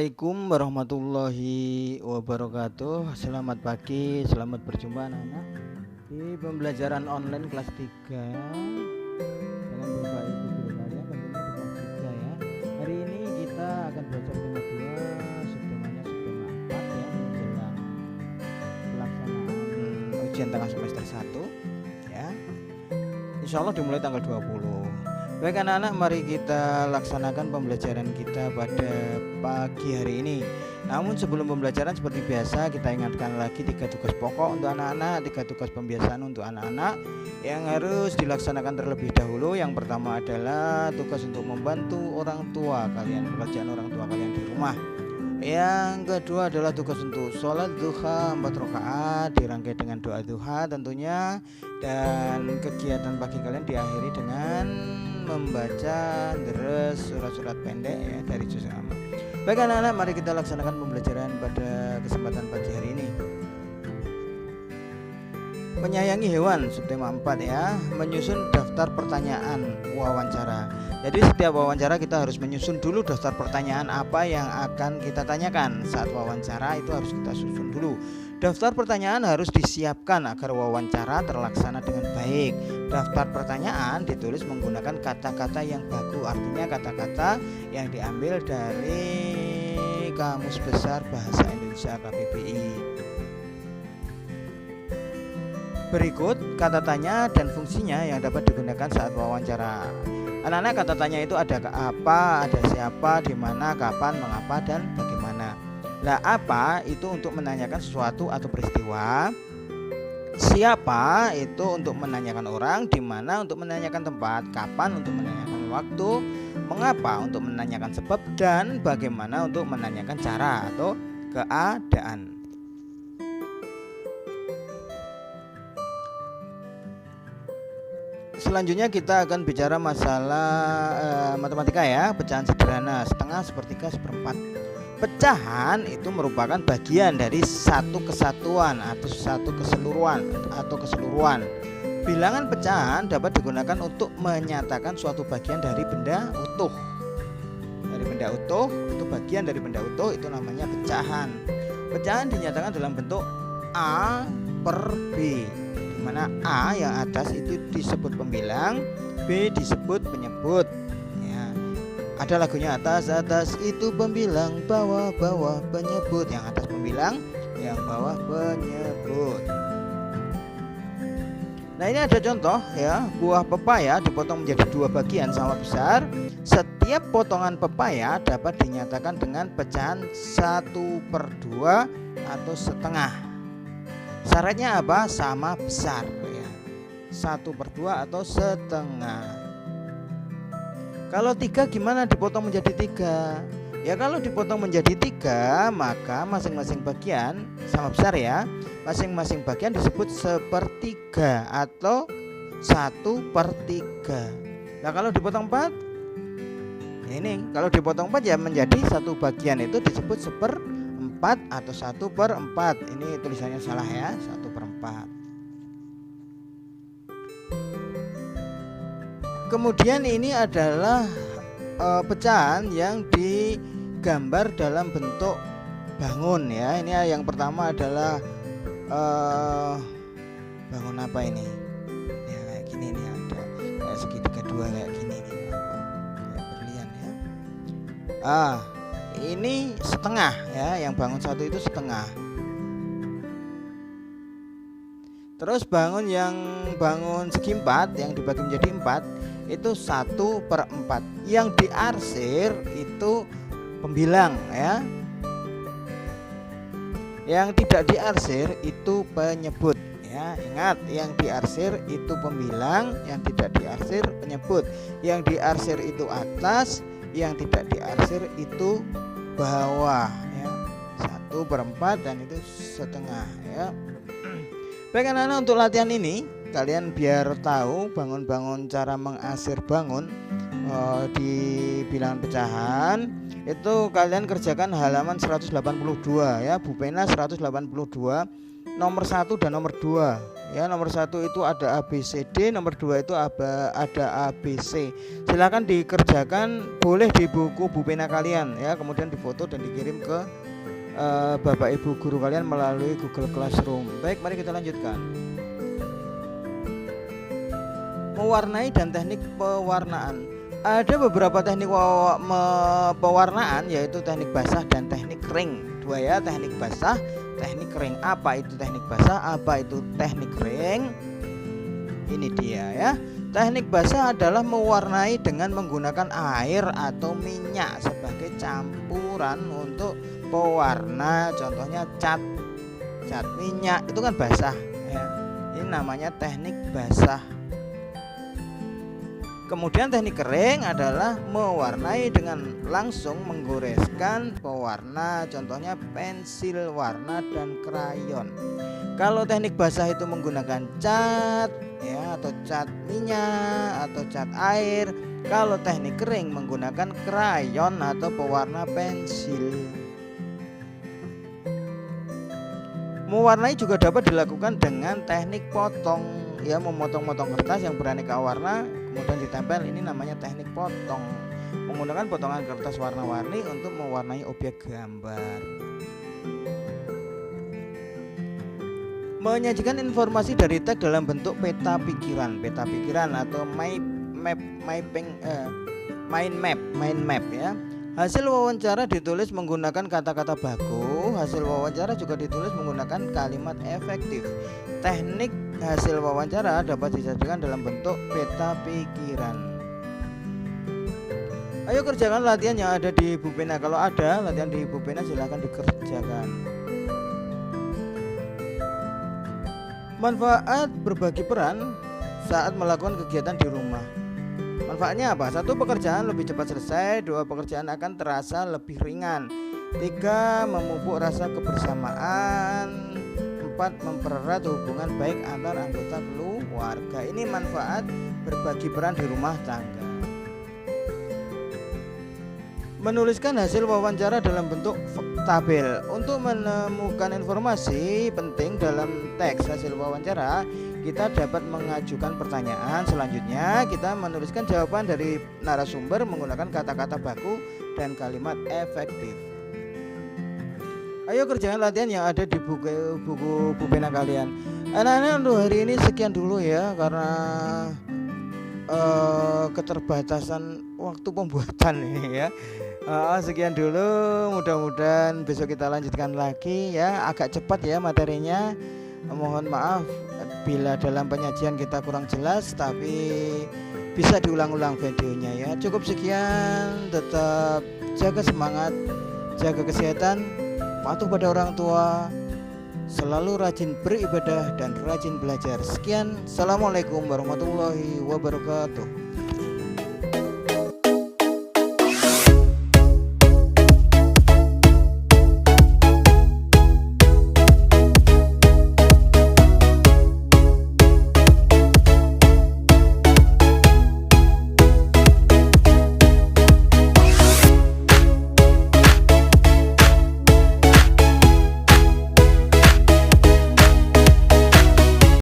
Assalamualaikum warahmatullahi wabarakatuh. Selamat pagi, selamat berjumpa anak-anak di pembelajaran online kelas 3 dengan Bapak Ibu guru kalian tentunya di kelas 3 ya. Hari ini kita akan belajar tema 2, subtemanya subtema 4 ya, menjelang pelaksanaan ujian tengah semester 1 ya. Insya Allah dimulai tanggal 20. Baik anak-anak, mari kita laksanakan pembelajaran kita pada pagi hari ini. Namun sebelum pembelajaran seperti biasa, kita ingatkan lagi 3 tugas pokok untuk anak-anak, 3 tugas pembiasaan untuk anak-anak yang harus dilaksanakan terlebih dahulu. Yang pertama adalah tugas untuk membantu orang tua kalian, pekerjaan orang tua kalian di rumah. Yang kedua adalah tugas untuk sholat duha 4 rakaat dirangkai dengan doa duha tentunya. Dan kegiatan pagi kalian diakhiri dengan membaca deres surat-surat pendek ya dari juz amma. Baik anak-anak, mari kita laksanakan pembelajaran pada kesempatan pagi hari ini. Menyayangi hewan subtema 4 ya, menyusun daftar pertanyaan wawancara. Jadi setiap wawancara kita harus menyusun dulu daftar pertanyaan apa yang akan kita tanyakan. Saat wawancara itu harus kita susun dulu. Daftar pertanyaan harus disiapkan agar wawancara terlaksana dengan baik. Daftar pertanyaan ditulis menggunakan kata-kata yang baku, artinya kata-kata yang diambil dari Kamus Besar Bahasa Indonesia KBBI. Berikut kata tanya dan fungsinya yang dapat digunakan saat wawancara. Anak-anak, kata tanya itu ada apa, ada siapa, di mana, kapan, mengapa, dan bagaimana. Lah, apa itu untuk menanyakan sesuatu atau peristiwa. Siapa itu untuk menanyakan orang, di mana untuk menanyakan tempat, kapan untuk menanyakan waktu, mengapa untuk menanyakan sebab, dan bagaimana untuk menanyakan cara atau keadaan. Selanjutnya kita akan bicara masalah matematika ya, pecahan sederhana, setengah, sepertiga, seperempat. Pecahan itu merupakan bagian dari satu kesatuan atau satu keseluruhan. Bilangan pecahan dapat digunakan untuk menyatakan suatu bagian dari benda utuh. Dari benda utuh, itu bagian dari benda utuh, itu namanya pecahan. Pecahan dinyatakan dalam bentuk A per B, di mana A yang atas itu disebut pembilang, B disebut penyebut. Ada lagunya, atas itu pembilang, bawah penyebut. Yang atas pembilang, yang bawah penyebut. Nah, ini ada contoh ya, buah pepaya dipotong menjadi 2 bagian sama besar. Setiap potongan pepaya dapat dinyatakan dengan pecahan 1/2 atau setengah. Syaratnya apa? Sama besar ya, 1/2 atau setengah. Kalau 3 gimana dipotong menjadi 3? Ya kalau dipotong menjadi 3, maka masing-masing bagian sama besar ya. Masing-masing bagian disebut 1/3 atau 1/3. Nah kalau dipotong 4, ini kalau dipotong 4 ya menjadi satu bagian itu disebut 1/4 atau 1/4. Ini tulisannya salah ya, 1/4. Kemudian ini adalah pecahan yang digambar dalam bentuk bangun ya. Ini yang pertama adalah bangun apa ini? Ya kayak gini nih, ada kayak segitiga 2 kayak gini nih, kayak berlian ya. Ini setengah ya, yang bangun 1 itu setengah. Terus bangun segi 4 yang dibagi menjadi 4 itu 1/4. Yang diarsir itu pembilang ya. Yang tidak diarsir itu penyebut ya. Ingat, yang diarsir itu pembilang, yang tidak diarsir penyebut. Yang diarsir itu atas, yang tidak diarsir itu bawah ya. 1/4 dan itu setengah ya. Baik anak-anak, untuk latihan ini kalian biar tahu bangun-bangun cara mengarsir bangun di bilangan pecahan, itu kalian kerjakan halaman 182 ya, Bu Pena 182. nomor 1 dan nomor 2 ya. Nomor 1 itu ada ABCD, nomor 2 itu ada ABC. Silakan dikerjakan, boleh di buku pena kalian ya, kemudian difoto dan dikirim ke Bapak Ibu guru kalian melalui Google Classroom. Baik, mari kita lanjutkan. Mewarnai dan teknik pewarnaan. Ada beberapa teknik pewarnaan, yaitu teknik basah dan teknik kering. Dua ya, teknik basah, teknik kering. Apa itu teknik basah, apa itu teknik kering? Ini dia ya. Teknik basah adalah mewarnai dengan menggunakan air atau minyak sebagai campuran untuk pewarna. Contohnya cat minyak itu kan basah ya. Ini namanya teknik basah. Kemudian teknik kering adalah mewarnai dengan langsung menggoreskan pewarna, contohnya pensil warna dan krayon. Kalau teknik basah itu menggunakan cat ya, atau cat minyak atau cat air. Kalau teknik kering menggunakan krayon atau pewarna pensil. Mewarnai juga dapat dilakukan dengan teknik potong ya, memotong-motong kertas yang beraneka warna kemudian ditempel. Ini namanya teknik potong, menggunakan potongan kertas warna-warni untuk mewarnai objek gambar. Menyajikan informasi dari teks dalam bentuk peta pikiran atau mind map ya. Hasil wawancara ditulis menggunakan kata-kata baku. Hasil wawancara juga ditulis menggunakan kalimat efektif. Teknik hasil wawancara dapat disajikan dalam bentuk peta pikiran. Ayo kerjakan latihan yang ada di buku pena. Kalau ada latihan di buku pena silahkan dikerjakan. Manfaat berbagi peran saat melakukan kegiatan di rumah. Manfaatnya apa? 1. Pekerjaan lebih cepat selesai. 2. Pekerjaan akan terasa lebih ringan. 3. Memupuk rasa kebersamaan. 4. Mempererat hubungan baik antar anggota keluarga. Ini manfaat berbagi peran di rumah tangga. Menuliskan hasil wawancara dalam bentuk tabel. Untuk menemukan informasi penting dalam teks hasil wawancara, kita dapat mengajukan pertanyaan. Selanjutnya kita menuliskan jawaban dari narasumber menggunakan kata-kata baku dan kalimat efektif. Ayo kerjakan latihan yang ada di buku pena kalian. Anak-anak, untuk hari ini sekian dulu ya, karena keterbatasan waktu pembuatan ini ya. Sekian dulu, mudah-mudahan besok kita lanjutkan lagi ya. Agak cepat ya materinya. Mohon maaf bila dalam penyajian kita kurang jelas, tapi bisa diulang-ulang videonya ya. Cukup sekian, tetap jaga semangat, jaga kesehatan, patuh pada orang tua, selalu rajin beribadah dan rajin belajar. Sekian, assalamualaikum warahmatullahi wabarakatuh.